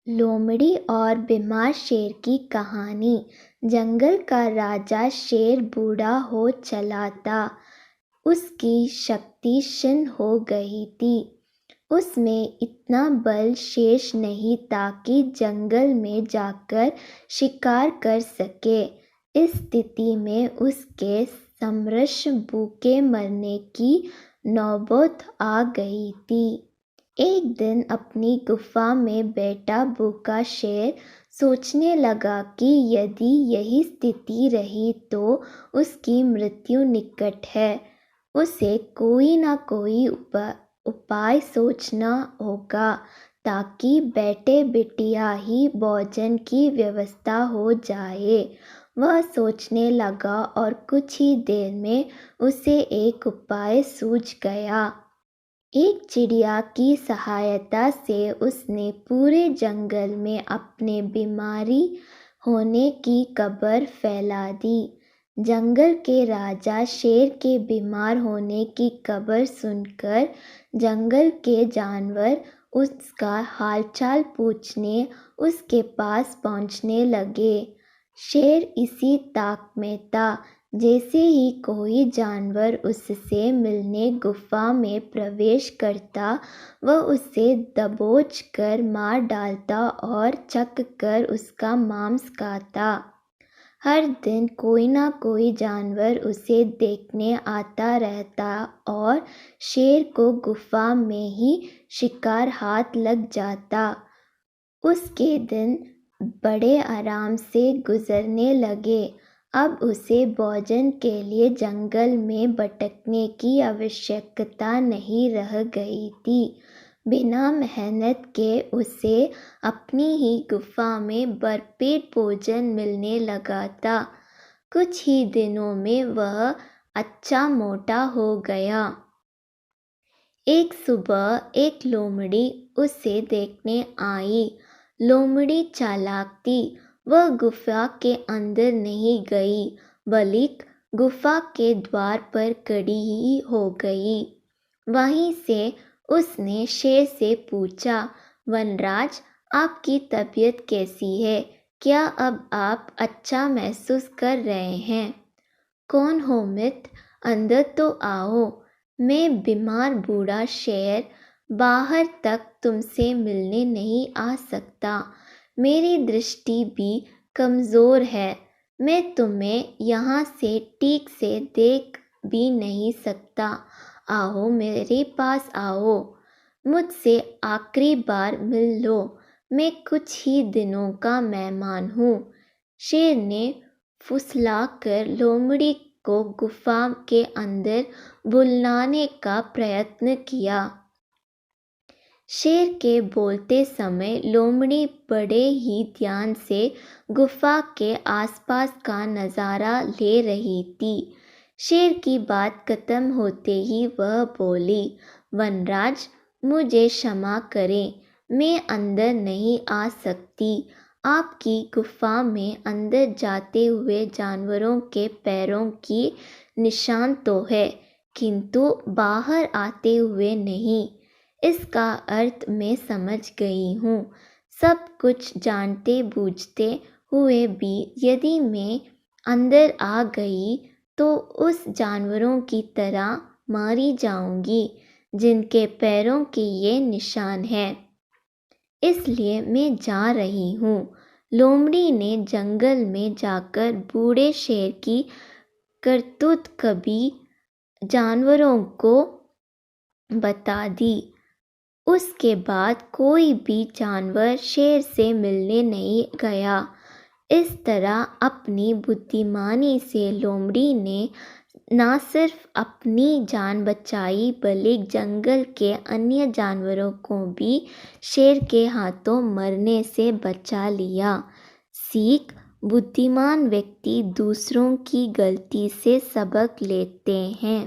लोमड़ी और बीमार शेर की कहानी। जंगल का राजा शेर बूढ़ा हो चला था। उसकी शक्ति क्षीण हो गई थी। उसमें इतना बल शेष नहीं था कि जंगल में जाकर शिकार कर सके। इस स्थिति में उसके समरस भूखे मरने की नौबत आ गई थी। एक दिन अपनी गुफा में बैठा भूखा शेर सोचने लगा कि यदि यही स्थिति रही तो उसकी मृत्यु निकट है। उसे कोई ना कोई उपाय सोचना होगा ताकि बैठे बिटिया ही भोजन की व्यवस्था हो जाए। वह सोचने लगा और कुछ ही देर में उसे एक उपाय सूझ गया। एक चिड़िया की सहायता से उसने पूरे जंगल में अपने बीमारी होने की खबर फैला दी। जंगल के राजा शेर के बीमार होने की खबर सुनकर जंगल के जानवर उसका हालचाल पूछने उसके पास पहुंचने लगे। शेर इसी ताक में था। जैसे ही कोई जानवर उससे मिलने गुफा में प्रवेश करता, वह उसे दबोच कर मार डालता और चख कर उसका मांस खाता। हर दिन कोई ना कोई जानवर उसे देखने आता रहता और शेर को गुफा में ही शिकार हाथ लग जाता। उसके दिन बड़े आराम से गुजरने लगे। अब उसे भोजन के लिए जंगल में भटकने की आवश्यकता नहीं रह गई थी। बिना मेहनत के उसे अपनी ही गुफा में भरपेट भोजन मिलने लगा था। कुछ ही दिनों में वह अच्छा मोटा हो गया। एक सुबह एक लोमड़ी उसे देखने आई। लोमड़ी चालाक थी। वह गुफा के अंदर नहीं गई, बल्कि गुफा के द्वार पर खड़ी ही हो गई। वहीं से उसने शेर से पूछा, वनराज, आपकी तबीयत कैसी है? क्या अब आप अच्छा महसूस कर रहे हैं? कौन हो मित्र, अंदर तो आओ। मैं बीमार बूढ़ा शेर बाहर तक तुमसे मिलने नहीं आ सकता। मेरी दृष्टि भी कमज़ोर है। मैं तुम्हें यहाँ से ठीक से देख भी नहीं सकता। आओ मेरे पास आओ। मुझसे आखिरी बार मिल लो। मैं कुछ ही दिनों का मेहमान हूँ। शेर ने फुसलाकर लोमड़ी को गुफा के अंदर बुलाने का प्रयत्न किया। शेर के बोलते समय लोमड़ी बड़े ही ध्यान से गुफा के आसपास का नज़ारा ले रही थी। शेर की बात खत्म होते ही वह बोली, वनराज, मुझे क्षमा करें, मैं अंदर नहीं आ सकती। आपकी गुफा में अंदर जाते हुए जानवरों के पैरों की निशान तो है, किंतु बाहर आते हुए नहीं। इसका अर्थ मैं समझ गई हूँ। सब कुछ जानते बूझते हुए भी यदि मैं अंदर आ गई तो उस जानवरों की तरह मारी जाऊंगी जिनके पैरों के ये निशान हैं। इसलिए मैं जा रही हूँ। लोमड़ी ने जंगल में जाकर बूढ़े शेर की करतूत कभी जानवरों को बता दी। उसके बाद कोई भी जानवर शेर से मिलने नहीं गया। इस तरह अपनी बुद्धिमानी से लोमड़ी ने न सिर्फ अपनी जान बचाई बल्कि जंगल के अन्य जानवरों को भी शेर के हाथों मरने से बचा लिया। सीख: बुद्धिमान व्यक्ति दूसरों की गलती से सबक लेते हैं।